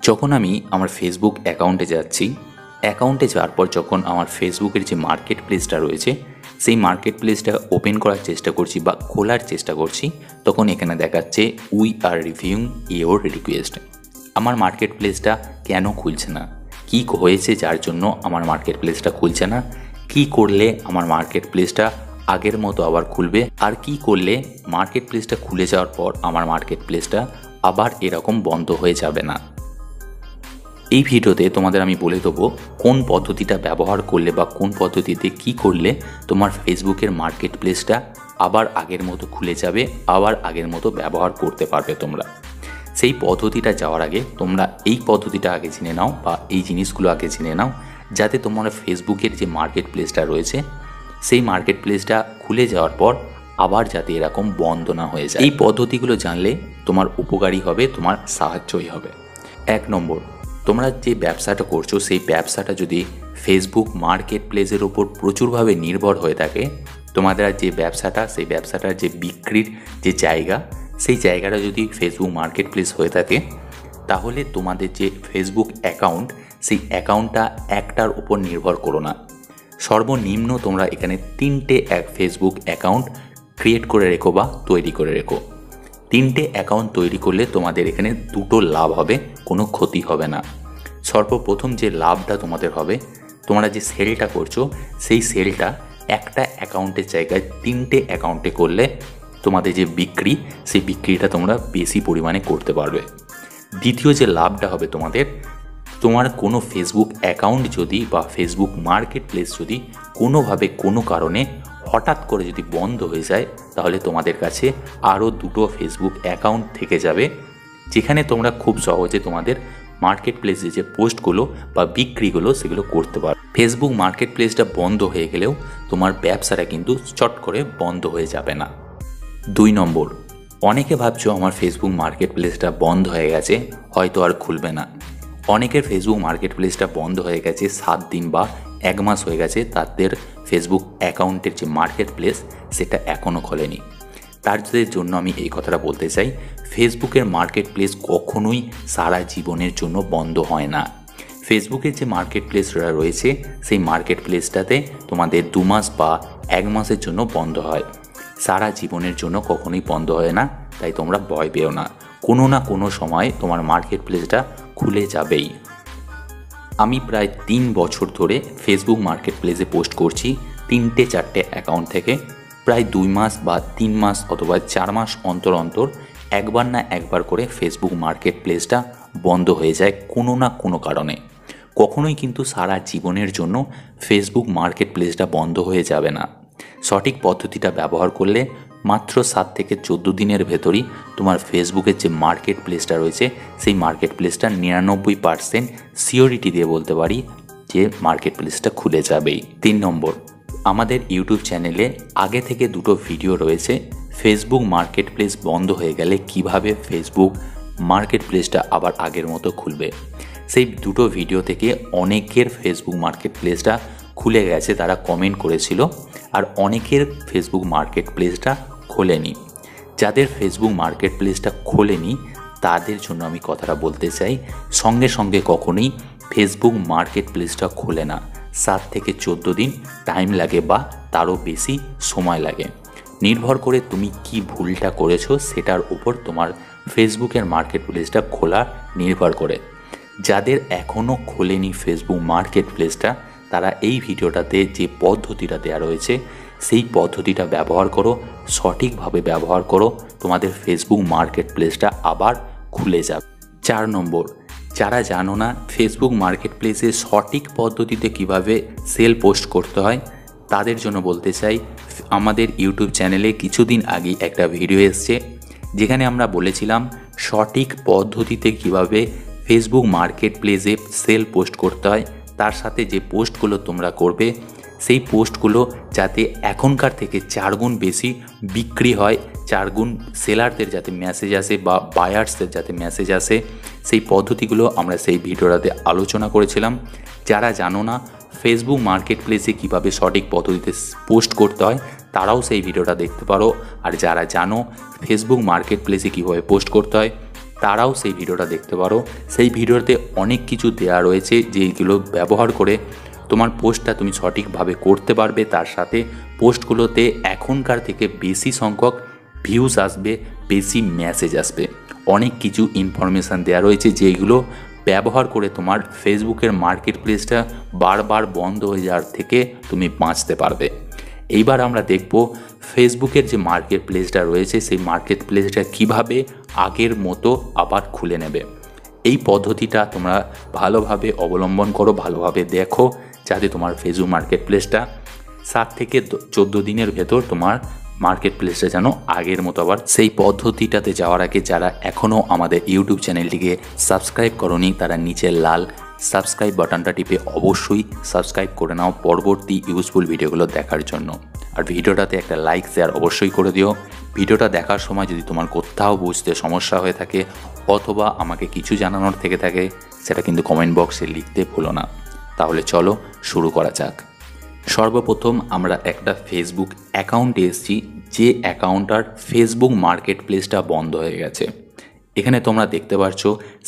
যখন আমি আমার ফেসবুক অ্যাকাউন্টে যাচ্ছি, অ্যাকাউন্টে যাওয়ার পর যখন আমার ফেসবুকের যে মার্কেট প্লেসটা রয়েছে সেই মার্কেট প্লেসটা ওপেন করার চেষ্টা করছি বা খোলার চেষ্টা করছি, তখন এখানে দেখাচ্ছে we are reviewing your request. আমার মার্কেট প্লেসটা কেন খুলছে না, কী হয়েছে যার জন্য আমার মার্কেট প্লেসটা খুলছে না, কী করলে আমার মার্কেট প্লেসটা আগের মতো আবার খুলবে, আর কি করলে মার্কেট প্লেসটা খুলে যাওয়ার পর আমার মার্কেট প্লেসটা আবার এরকম বন্ধ হয়ে যাবে না। এই ভিডিওতে তোমাদের আমি বলে দেবো কোন পদ্ধতিটা ব্যবহার করলে বা কোন পদ্ধতিতে কি করলে তোমার ফেসবুকের মার্কেট প্লেসটা আবার আগের মতো খুলে যাবে, আবার আগের মতো ব্যবহার করতে পারবে তোমরা। সেই পদ্ধতিটা যাওয়ার আগে তোমরা এই পদ্ধতিটা আগে জেনে নাও বা এই জিনিসগুলো আগে জেনে নাও, যাতে তোমার ফেসবুকের যে মার্কেট প্লেসটা রয়েছে সেই মার্কেট প্লেসটা খুলে যাওয়ার পর আবার যাতে এরকম বন্ধ না হয়ে যায়। এই পদ্ধতিগুলো জানলে তোমার উপকারী হবে, তোমার সাহায্যই হবে। 1 নম্বর, তোমরা যে ব্যবসাটা করছো সেই ব্যবসাটা যদি ফেসবুক মার্কেট প্লেসের ওপর প্রচুরভাবে নির্ভর হয়ে থাকে, তোমাদের যে ব্যবসাটা সেই ব্যবসাটার যে বিক্রির যে জায়গা সেই জায়গাটা যদি ফেসবুক মার্কেট প্লেস হয়ে থাকে, তাহলে তোমাদের যে ফেসবুক অ্যাকাউন্ট সেই অ্যাকাউন্টটা একটার উপর নির্ভর করো না, সর্বনিম্ন তোমরা এখানে 3টে ফেসবুক অ্যাকাউন্ট ক্রিয়েট করে রেখো বা তৈরি করে রেখো। 3টে অ্যাকাউন্ট তৈরি করলে তোমাদের এখানে 2টো লাভ হবে, কোনো ক্ষতি হবে না। সর্বপ্রথম যে লাভটা তোমাদের হবে, তোমরা যে সেলটা করছো সেই সেলটা একটা অ্যাকাউন্টের জায়গায় 3টে অ্যাকাউন্টে করলে তোমাদের যে বিক্রি সেই বিক্রিটা তোমরা বেশি পরিমাণে করতে পারবে। দ্বিতীয় যে লাভটা হবে তোমার কোনো ফেসবুক অ্যাকাউন্ট যদি বা ফেসবুক মার্কেট প্লেস যদি কোনোভাবে কোনো কারণে হঠাৎ করে যদি বন্ধ হয়ে যায়, তাহলে তোমাদের কাছে আরও 2টো ফেসবুক অ্যাকাউন্ট থেকে যাবে, যেখানে তোমরা খুব সহজে তোমাদের মার্কেট প্লেসে যে পোস্টগুলো বা বিক্রিগুলো সেগুলো করতে পারো। ফেসবুক মার্কেট প্লেসটা বন্ধ হয়ে গেলেও তোমার ব্যবসাটা কিন্তু চট করে বন্ধ হয়ে যাবে না। 2 নম্বর, অনেকে ভাবছো আমার ফেসবুক মার্কেট প্লেসটা বন্ধ হয়ে গেছে, হয়তো আর খুলবে না। অনেকের ফেসবুক মার্কেট প্লেসটা বন্ধ হয়ে গেছে 7 দিন বা 1 মাস হয়ে গেছে, তাদের ফেসবুক অ্যাকাউন্টের যে মার্কেট প্লেস সেটা এখনও খোলেনি। তাদের জন্য আমি এই কথাটা বলতে চাই, ফেসবুকের মার্কেট প্লেস কখনোই সারা জীবনের জন্য বন্ধ হয় না। ফেসবুকের যে মার্কেট প্লেসটা রয়েছে সেই মার্কেট প্লেসটাতে তোমাদের 2 মাস বা 1 মাসের জন্য বন্ধ হয়, সারা জীবনের জন্য কখনোই বন্ধ হয় না। তাই তোমরা ভয় পেও না, কোনো না কোনো সময় তোমার মার্কেট প্লেসটা খুলে যাবেই। আমি প্রায় 3 বছর ধরে ফেসবুক মার্কেট প্লেসে পোস্ট করছি 3টে-4টে অ্যাকাউন্ট থেকে। প্রায় 2 মাস বা 3 মাস অথবা 4 মাস অন্তর অন্তর একবার না একবার করে ফেসবুক মার্কেট প্লেসটা বন্ধ হয়ে যায় কোনো না কোনো কারণে। কখনোই কিন্তু সারা জীবনের জন্য ফেসবুক মার্কেট প্লেসটা বন্ধ হয়ে যাবে না। সঠিক পদ্ধতিটা ব্যবহার করলে মাত্র 7 থেকে 14 দিনের ভেতরই তোমার ফেসবুকের যে মার্কেট প্লেসটা রয়েছে সেই মার্কেট প্লেসটা 99% সিওরিটি দিয়ে বলতে পারি যে মার্কেট প্লেসটা খুলে যাবেই। 3 নম্বর, আমাদের ইউটিউব চ্যানেলে আগে থেকে 2টো ভিডিও রয়েছে ফেসবুক মার্কেট প্লেস বন্ধ হয়ে গেলে কিভাবে ফেসবুক মার্কেট প্লেসটা আবার আগের মতো খুলবে। সেই 2টো ভিডিও থেকে অনেকের ফেসবুক মার্কেট প্লেসটা খুলে গেছে, তারা কমেন্ট করেছিল, আর অনেকের ফেসবুক মার্কেট প্লেসটা খোলেনি। যাদের ফেসবুক মার্কেট প্লেসটা খোলেনি তাদের জন্য আমি কথাটা বলতে চাই, সঙ্গে সঙ্গে কখনোই ফেসবুক মার্কেট প্লেসটা খোলে না। 7 থেকে 14 দিন টাইম লাগে বা তারও বেশি সময় লাগে, নির্ভর করে তুমি কি ভুলটা করেছো সেটার উপর তোমার ফেসবুকের মার্কেট প্লেসটা খোলা নির্ভর করে। যাদের এখনও খোলেনি ফেসবুক মার্কেট প্লেসটা, তারা এই ভিডিওটাতে যে পদ্ধতিটা দেওয়া রয়েছে সেই পদ্ধতিটা ব্যবহার করো, সঠিকভাবে ব্যবহার করো, তোমাদের ফেসবুক মার্কেট প্লেসটা আবার খুলে যাবে। 4 নম্বর, যারা জানো না ফেসবুক মার্কেট প্লেসে সঠিক পদ্ধতিতে কিভাবে সেল পোস্ট করতে হয়, তাদের জন্য বলতে চাই, আমাদের ইউটিউব চ্যানেলে কিছুদিন আগে একটা ভিডিও এসছে যেখানে আমরা বলেছিলাম সঠিক পদ্ধতিতে কিভাবে ফেসবুক মার্কেট প্লেসে সেল পোস্ট করতে হয়, তার সাথে যে পোস্টগুলো তোমরা করবে সেই পোস্টগুলো যাতে এখনকার থেকে 4 গুণ বেশি বিক্রি হয়, 4 গুণ সেলারদের যাতে মেসেজ আসে বা বায়ার্সদের যাতে মেসেজ আসে, সেই পদ্ধতিগুলো আমরা সেই ভিডিওটাতে আলোচনা করেছিলাম। যারা জানো না ফেসবুক মার্কেট প্লেসে কীভাবে সঠিক পদ্ধতিতে পোস্ট করতে হয় তারাও সেই ভিডিওটা দেখতে পারো, আর যারা জানো ফেসবুক মার্কেট প্লেসে কীভাবে পোস্ট করতে হয় তারাও সেই ভিডিওটা দেখতে পারো। সেই ভিডিওতে অনেক কিছু দেওয়া রয়েছে যেগুলো ব্যবহার করে তোমার পোস্টটা তুমি সঠিকভাবে করতে পারবে। তার সাথে পোস্টগুলোতে এখনকার থেকে বেশি সংখ্যক ভিউজ আসবে, বেশি মেসেজ আসবে, অনেক কিছু ইনফরমেশান দেওয়া রয়েছে যেগুলো ব্যবহার করে তোমার ফেসবুকের মার্কেট প্লেসটা বারবার বন্ধ হয়ে যাওয়ার থেকে তুমি বাঁচতে পারবে। এইবার আমরা দেখব ফেসবুকের যে মার্কেট প্লেসটা রয়েছে সেই মার্কেট প্লেসটা কীভাবে আগের মতো আবার খুলে নেবে। এই পদ্ধতিটা তোমরা ভালোভাবে অবলম্বন করো, ভালোভাবে দেখো, যাতে তোমার ফেসবুক মার্কেট প্লেসটা 7 থেকে 14 দিনের ভেতর তোমার মার্কেট প্লেসটা যেন আগের মতো আবার। সেই পদ্ধতিটাতে যাওয়ার আগে যারা এখনও আমাদের ইউটিউব চ্যানেলটিকে সাবস্ক্রাইব করোনি তারা নিচের লাল সাবস্ক্রাইব বাটনটা টিপে অবশ্যই সাবস্ক্রাইব করে নাও পরবর্তী ইউজফুল ভিডিওগুলো দেখার জন্য। আর ভিডিওটাতে একটা লাইক শেয়ার অবশ্যই করে দিও। ভিডিওটা দেখার সময় যদি তোমার কোথাও বুঝতে সমস্যা হয়ে থাকে অথবা আমাকে কিছু জানানোর থেকে থাকে সেটা কিন্তু কমেন্ট বক্সে লিখতে ভুলো না। তাহলে চলো শুরু করা যাক। সর্বপ্রথম আমরা একটা ফেসবুক অ্যাকাউন্টে এসেছি যে অ্যাকাউন্টটার ফেসবুক মার্কেট প্লেসটা বন্ধ হয়ে গেছে। এখানে তোমরা দেখতে পাচ্ছ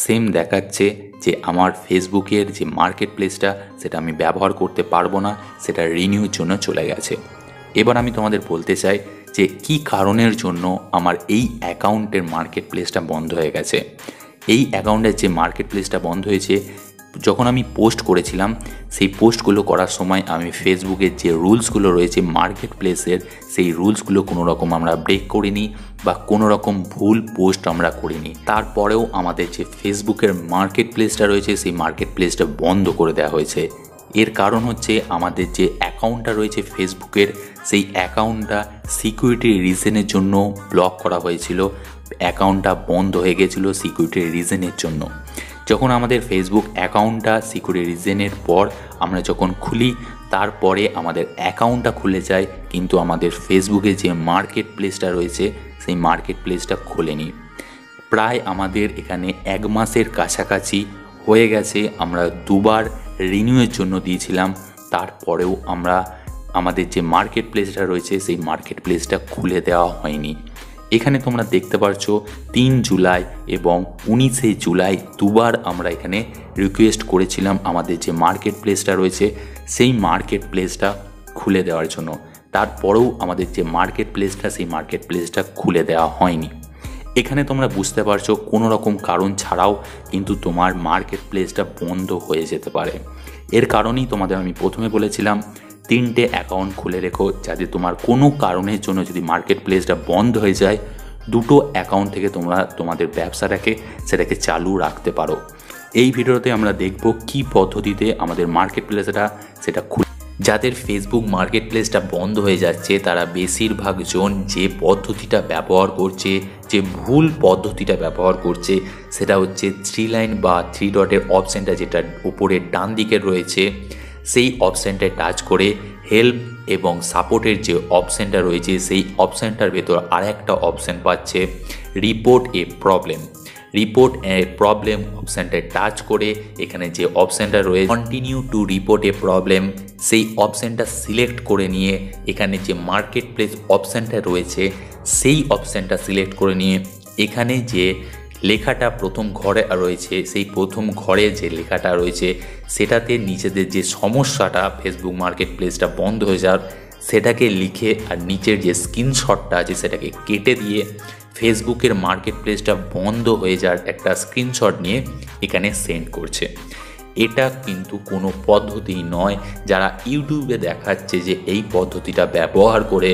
সেম দেখাচ্ছে যে আমার ফেসবুকের যে মার্কেট প্লেসটা সেটা আমি ব্যবহার করতে পারবো না, সেটা রিনিউর জন্য চলে গেছে। এবার আমি তোমাদের বলতে চাই যে কি কারণের জন্য আমার এই অ্যাকাউন্টের মার্কেট প্লেসটা বন্ধ হয়ে গেছে। এই অ্যাকাউন্টের যে মার্কেট প্লেসটা বন্ধ হয়েছে, যখন আমি পোস্ট করেছিলাম সেই পোস্টগুলো করার সময় আমি ফেসবুকের যে রুলসগুলো রয়েছে মার্কেট প্লেসের সেই রুলসগুলো কোনো রকম আমরা ব্রেক করিনি বা কোনো রকম ভুল পোস্ট আমরা করিনি। তারপরেও আমাদের যে ফেসবুকের মার্কেট প্লেসটা রয়েছে সেই মার্কেট প্লেসটা বন্ধ করে দেওয়া হয়েছে। এর কারণ হচ্ছে আমাদের যে অ্যাকাউন্টটা রয়েছে ফেসবুকের সেই অ্যাকাউন্টটা সিকিউরিটি রিজনের জন্য ব্লক করা হয়েছিল, অ্যাকাউন্টটা বন্ধ হয়ে গেছিলো সিকিউরিটি রিজনের জন্য। যখন আমাদের ফেসবুক অ্যাকাউন্টটা সিকিউরিটি রিজনের পর আমরা যখন খুলি তারপরে আমাদের অ্যাকাউন্টটা খুলে যায়, কিন্তু আমাদের ফেসবুকে যে মার্কেট প্লেসটা রয়েছে সেই মার্কেট প্লেসটা খোলেনি। প্রায় আমাদের এখানে 1 মাসের কাছাকাছি হয়ে গেছে, আমরা 2বার রিনিউয়ের জন্য দিয়েছিলাম, তারপরেও আমাদের যে মার্কেট প্লেসটা রয়েছে সেই মার্কেট প্লেসটা খুলে দেওয়া হয়নি। এখানে তোমরা দেখতে পাচ্ছ 3 জুলাই এবং 19 জুলাই 2বার আমরা এখানে রিকোয়েস্ট করেছিলাম আমাদের যে মার্কেট প্লেসটা রয়েছে সেই মার্কেট প্লেসটা খুলে দেওয়ার জন্য। তারপরেও আমাদের যে মার্কেট প্লেসটা সেই মার্কেট প্লেসটা খুলে দেওয়া হয়নি। এখানে তোমরা বুঝতে পারছো কোনো রকম কারণ ছাড়াও কিন্তু তোমার মার্কেট প্লেসটা বন্ধ হয়ে যেতে পারে। এর কারণেই তোমাদের আমি প্রথমে বলেছিলাম 3টে অ্যাকাউন্ট খুলে রেখো, যাতে তোমার কোনো কারণের জন্য যদি মার্কেট প্লেসটা বন্ধ হয়ে যায় 2টো অ্যাকাউন্ট থেকে তোমরা তোমাদের ব্যবসাটাকে সেটাকে চালু রাখতে পারো। এই ভিডিওতে আমরা দেখব কি পদ্ধতিতে আমাদের মার্কেট প্লেসটা সেটা যাদের ফেসবুক মার্কেট প্লেসটা বন্ধ হয়ে যাচ্ছে তারা বেশিরভাগ জন যে পদ্ধতিটা ব্যবহার করছে, যে ভুল পদ্ধতিটা ব্যবহার করছে সেটা হচ্ছে 3 লাইন বা 3 ডটের অপশানটা যেটা উপরের ডান দিকে রয়েছে সেই অপশানটায় টাচ করে হেল্প এবং সাপোর্টের যে অপশানটা রয়েছে সেই অপশানটার ভেতর আরেকটা অপশান পাচ্ছে report a problem. Report a problem অপশানটায় টাচ করে এখানে যে অপশানটা রয়েছে continue to report a problem সেই অপশানটা সিলেক্ট করে নিয়ে এখানে যে মার্কেট প্লেস অপশানটা রয়েছে সেই অপশানটা সিলেক্ট করে নিয়ে এখানে যে লেখাটা প্রথম ঘরে রয়েছে সেই প্রথম ঘরে যে লেখাটা রয়েছে সেটাতে নিজেদের যে সমস্যাটা ফেসবুক মার্কেট প্লেসটা বন্ধ হয়ে যাওয়ার সেটাকে লিখে আর নিচের যে স্ক্রিনশটটা আছে সেটাকে কেটে দিয়ে ফেসবুকের মার্কেট প্লেসটা বন্ধ হয়ে যাওয়ার একটা স্ক্রিনশট নিয়ে এখানে সেন্ড করছে। এটা কিন্তু কোনো পদ্ধতি নয় যারা ইউটিউবে দেখাচ্ছে যে এই পদ্ধতিটা ব্যবহার করে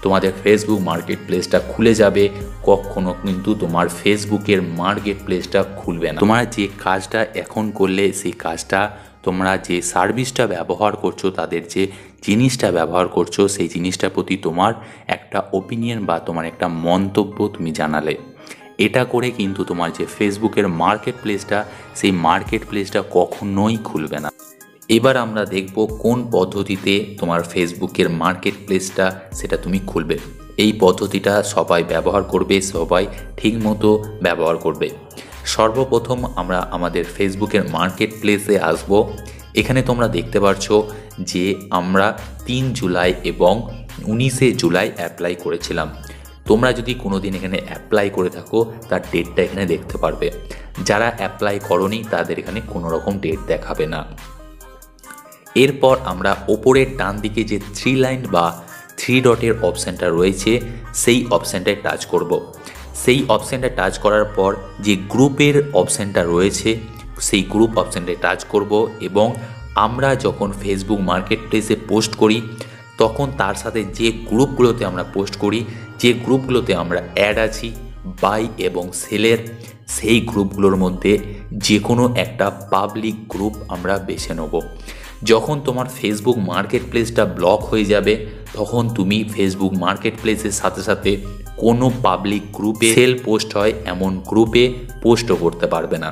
তোমাদের ফেসবুক মার্কেট প্লেসটা খুলে যাবে, কখনো কিন্তু তোমার ফেসবুকের মার্কেট প্লেসটা খুলবে না। তোমরা যে কাজটা এখন করলে সেই কাজটা তোমরা যে সার্ভিসটা ব্যবহার করছো তাদের যে জিনিসটা ব্যবহার করছো সেই জিনিসটার প্রতি তোমার একটা ওপিনিয়ন বা তোমার একটা মন্তব্য তুমি জানালে। এটা করে কিন্তু তোমার যে ফেসবুকের মার্কেট প্লেসটা সেই মার্কেট প্লেসটা কখনোই খুলবে না। এবার আমরা দেখব কোন পদ্ধতিতে তোমার ফেসবুকের মার্কেট প্লেসটা সেটা তুমি খুলবে। এই পদ্ধতিটা সবাই ব্যবহার করবে, সবাই ঠিকমতো ব্যবহার করবে। সর্বপ্রথম আমরা আমাদের ফেসবুকের মার্কেট প্লেসে আসব। এখানে তোমরা দেখতে পাচ্ছ যে আমরা 3 জুলাই এবং 19 জুলাই অ্যাপ্লাই করেছিলাম। তোমরা যদি কোনোদিন এখানে অ্যাপ্লাই করে থাকো তার ডেটটা এখানে দেখতে পারবে। যারা অ্যাপ্লাই করোনি তাদের এখানে কোনো রকম ডেট দেখাবে না। এরপর আমরা ওপরের ডান দিকে যে 3 লাইন বা 3 ডটের অপশানটা রয়েছে সেই অপশানটায় টাচ করব। সেই অপশানটা টাচ করার পর যে গ্রুপের অপশানটা রয়েছে সেই গ্রুপ অপশানটায় টাচ করব এবং আমরা যখন ফেসবুক মার্কেট প্লেসে পোস্ট করি তখন তার সাথে যে গ্রুপগুলোতে আমরা পোস্ট করি, যে গ্রুপগুলোতে আমরা অ্যাড আছি বাই এবং সেলের, সেই গ্রুপগুলোর মধ্যে যে কোনো একটা পাবলিক গ্রুপ আমরা বেছে নেব। যখন তোমার ফেসবুক মার্কেট প্লেসটা ব্লক হয়ে যাবে তখন তুমি ফেসবুক মার্কেট প্লেসের সাথে সাথে কোনো পাবলিক গ্রুপে সেল পোস্ট হয় এমন গ্রুপে পোস্টও করতে পারবে না।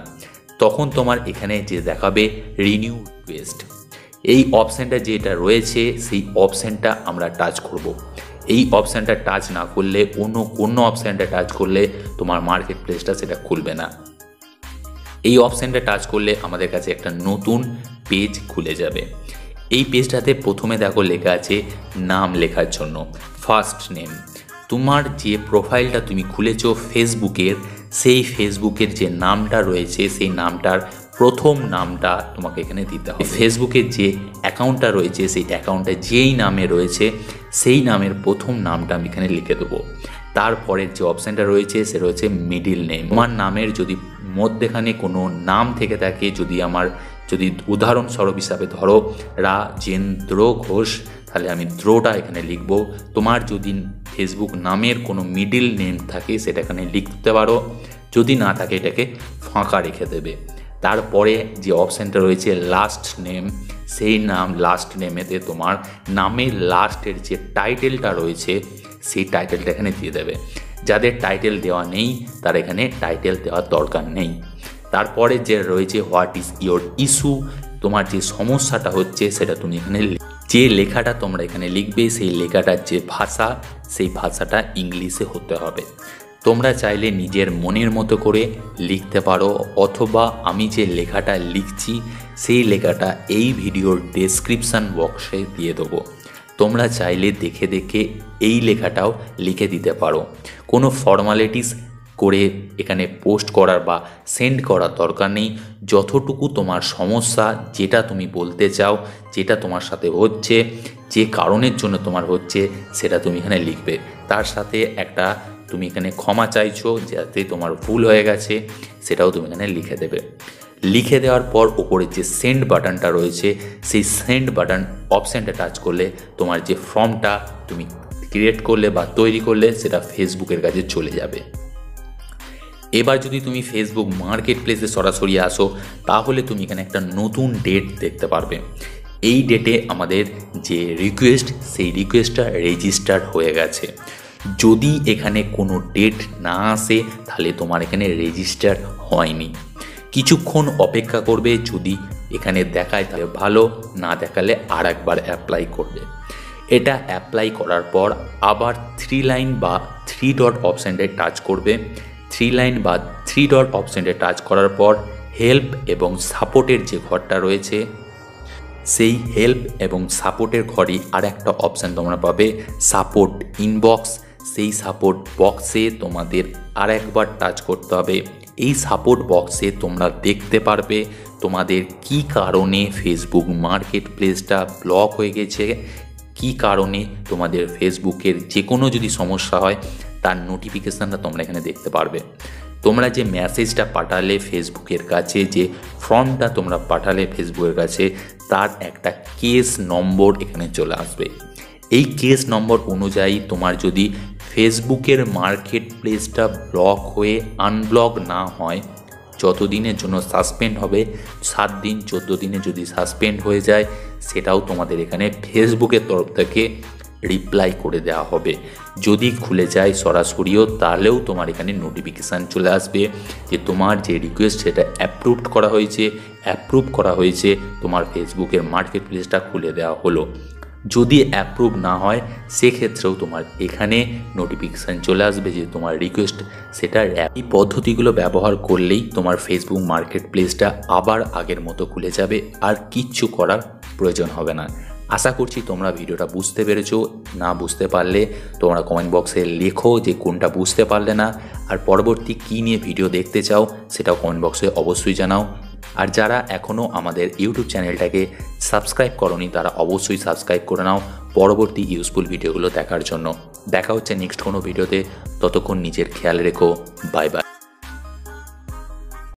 তখন তোমার এখানে যে দেখাবে রিনিউ রিকোয়েস্ট, এই অপশানটা যেটা রয়েছে সেই অপশানটা আমরা টাচ করব। এই অপশানটা টাচ না করলে কোনো অপশানটা টাচ করলে তোমার মার্কেট প্লেসটা সেটা খুলবে না। এই অপশানটা টাচ করলে আমাদের কাছে একটা নতুন পেজ খুলে যাবে। এই পেজটাতে প্রথমে দেখো লেখা আছে নাম লেখার জন্য ফার্স্ট নেম। তোমার যে প্রোফাইলটা তুমি খুলেছো ফেসবুকের, সেই ফেসবুকের যে নামটা রয়েছে সেই নামটার প্রথম নামটা তোমাকে এখানে দিতে হবে। ফেসবুকের যে অ্যাকাউন্টটা রয়েছে সেই অ্যাকাউন্টে যেই নামে রয়েছে সেই নামের প্রথম নামটা আমি এখানে লিখে দেবো। তারপরের যে অপশানটা রয়েছে সে রয়েছে মিডিল নেম। আমার নামের যদি মধ্যেখানে কোনো নাম থেকে থাকে, যদি উদাহরণস্বরূপ হিসাবে ধরো রাজেন্দ্র ঘোষ, তাহলে আমি দ্রোটা এখানে লিখব। তোমার যদি ফেসবুক নামের কোনো মিডিল নেম থাকে সেটা এখানে লিখতে পারো, যদি না থাকে এটাকে ফাঁকা রেখে দেবে। তারপরে যে অপশানটা রয়েছে লাস্ট নেম, সেই নাম লাস্ট নেমেতে তোমার নামের লাস্টের যে টাইটেলটা রয়েছে সেই টাইটেলটা এখানে দিয়ে দেবে। যাদের টাইটেল দেওয়া নেই তার এখানে টাইটেল দেওয়ার দরকার নেই। তারপরে যে রয়েছে হোয়াট ইজ ইয়োর ইস্যু, তোমার যে সমস্যাটা হচ্ছে সেটা তুমি এখানে যে লেখাটা তোমরা এখানে লিখবে সেই লেখাটার যে ভাষা সেই ভাষাটা ইংলিশে হতে হবে। তোমরা চাইলে নিজের মনের মতো করে লিখতে পারো, অথবা আমি যে লেখাটা লিখছি সেই লেখাটা এই ভিডিওর ডেসক্রিপশান বক্সে দিয়ে দেবো। তোমরা চাইলে দেখে দেখে এই লেখাটাও লিখে দিতে পারো। কোনো ফর্মালিটিস করে এখানে পোস্ট করার বা সেন্ড করার দরকার নেই। যতটুকু তোমার সমস্যা, যেটা তুমি বলতে চাও, যেটা তোমার সাথে হচ্ছে, যে কারণের জন্য তোমার হচ্ছে সেটা তুমি এখানে লিখবে। তার সাথে একটা তুমি এখানে ক্ষমা চাইছো যাতে তোমার ভুল হয়ে গেছে সেটাও তুমি এখানে লিখে দেবে। লিখে দেওয়ার পর ওপরে যে সেন্ড বাটনটা রয়েছে সেই সেন্ড বাটন অপশানটা টাচ করলে তোমার যে ফর্মটা তুমি ক্রিয়েট করলে বা তৈরি করলে সেটা ফেসবুকের কাছে চলে যাবে। এবার যদি তুমি ফেসবুক মার্কেট প্লেসে সরাসরি আসো তাহলে তুমি এখানে একটা নতুন ডেট দেখতে পারবে। এই ডেটে আমাদের যে রিকোয়েস্ট সেই রিকোয়েস্টটা রেজিস্টার হয়ে গেছে। যদি এখানে কোনো ডেট না আসে তাহলে তোমার এখানে রেজিস্টার হয়নি। কিছুক্ষণ অপেক্ষা করবে, যদি এখানে দেখায় তাহলে ভালো, না দেখালে আর একবার অ্যাপ্লাই করবে। এটা অ্যাপ্লাই করার পর আবার 3 লাইন বা 3 ডট অপশানটায় টাচ করবে। 3 লাইন বা 3 ডট অপশানটায় টাচ করার পর হেল্প এবং সাপোর্টের যে ঘরটা রয়েছে সেই হেল্প এবং সাপোর্টের ঘরে আর একটা অপশান তোমরা পাবে সাপোর্ট ইনবক্স। সেই সাপোর্ট বক্সে তোমাদের আর একবার টাচ করতে হবে। এই সাপোর্ট বক্সে তোমরা দেখতে পারবে তোমাদের কি কারণে ফেসবুক মার্কেট প্লেসটা ব্লক হয়ে গেছে, কি কারণে তোমাদের ফেসবুকের যে কোনো যদি সমস্যা হয় তার নোটিফিকেশানটা তোমরা এখানে দেখতে পারবে। তোমরা যে মেসেজটা পাঠালে ফেসবুকের কাছে, যে ফর্মটা তোমরা পাঠালে ফেসবুকের কাছে, তার একটা কেস নম্বর এখানে চলে আসবে। এই কেস নম্বর অনুযায়ী তোমার যদি ফেসবুকের মার্কেট প্লেসটা ব্লক হয়ে আনব্লক না হয়, যতদিনের জন্য সাসপেন্ড হবে 7 দিন 14 দিনে যদি সাসপেন্ড হয়ে যায় সেটাও তোমাদের এখানে ফেসবুকের তরফ থেকে রিপ্লাই করে দেওয়া হবে। যদি খুলে যায় সরাসরিও তাহলেও তোমার এখানে নোটিফিকেশান চলে আসবে যে তোমার যে রিকোয়েস্ট সেটা অ্যাপ্রুভ করা হয়েছে, তোমার ফেসবুকের মার্কেট প্লেসটা খুলে দেওয়া হলো। যদি অ্যাপ্রুভ না হয় সেক্ষেত্রেও তোমার এখানে নোটিফিকেশান চলে আসবে যে তোমার রিকোয়েস্ট সেটা। এই পদ্ধতিগুলো ব্যবহার করলেই তোমার ফেসবুক মার্কেট প্লেসটা আবার আগের মতো খুলে যাবে, আর কিচ্ছু করার প্রয়োজন হবে না। আশা করছি তোমরা ভিডিওটা বুঝতে পেরেছো। না বুঝতে পারলে তোমরা কমেন্ট বক্সে লেখো যে কোনটা বুঝতে পারলে না, আর পরবর্তী কী নিয়ে ভিডিও দেখতে চাও সেটাও কমেন্ট বক্সে অবশ্যই জানাও। আর যারা এখনও আমাদের ইউটিউব চ্যানেলটাকে সাবস্ক্রাইব করনি তারা অবশ্যই সাবস্ক্রাইব করে নাও পরবর্তী ইউজফুল ভিডিওগুলো দেখার জন্য। দেখা হচ্ছে নেক্সট কোনো ভিডিওতে, ততক্ষণ নিজের খেয়াল রেখো। Bye bye.